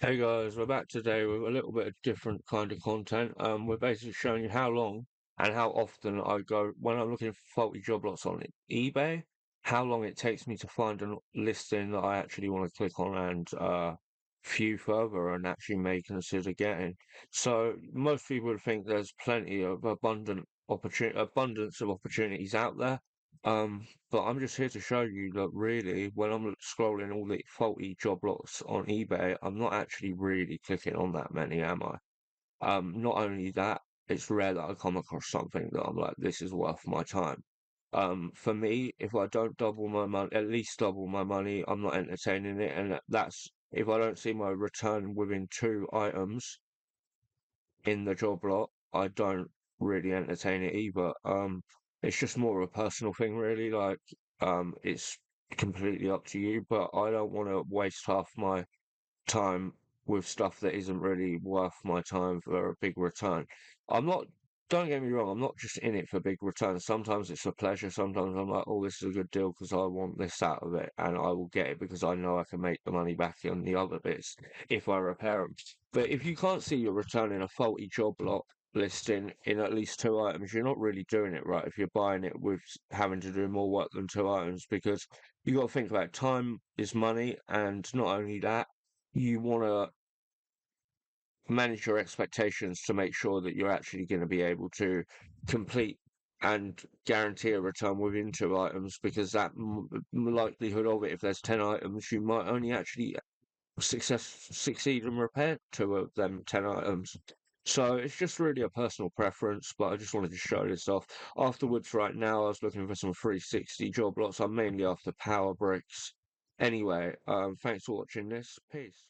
Hey guys, we're back today with a little bit of different kind of content. We're basically showing you how long and how often I go when I'm looking for faulty job lots on eBay, how long it takes me to find a listing that I actually want to click on and view further and actually may consider getting. So most people would think there's plenty of abundance of opportunities out there. But I'm just here to show you that really, when I'm scrolling all the faulty job lots on eBay, I'm not actually really clicking on that many, am I? Not only that, it's rare that I come across something that I'm like, this is worth my time. For me, if I don't double my money, at least double my money, I'm not entertaining it, and that's if I don't see my return within 2 items in the job lot, I don't really entertain it either. It's just more of a personal thing, really. It's completely up to you, but I don't want to waste half my time with stuff that isn't really worth my time for a big return. I'm not, don't get me wrong, I'm not just in it for big returns. Sometimes it's a pleasure. Sometimes I'm like, oh, this is a good deal because I want this out of it, and I will get it because I know I can make the money back on the other bits if I repair them. But if you can't see you're returning a faulty job lot listing in at least 2 items, you're not really doing it right if you're buying it with having to do more work than 2 items because you got to think about time is money, and not only that, you want to manage your expectations to make sure that you're actually going to be able to complete and guarantee a return within 2 items because likelihood of it, if there's 10 items, you might only actually succeed and repair 2 of them 10 items. So it's just really a personal preference, but I just wanted to show this off. Afterwards, right now, I was looking for some 360 job lots. I'm mainly after power bricks. Anyway, thanks for watching this. Peace.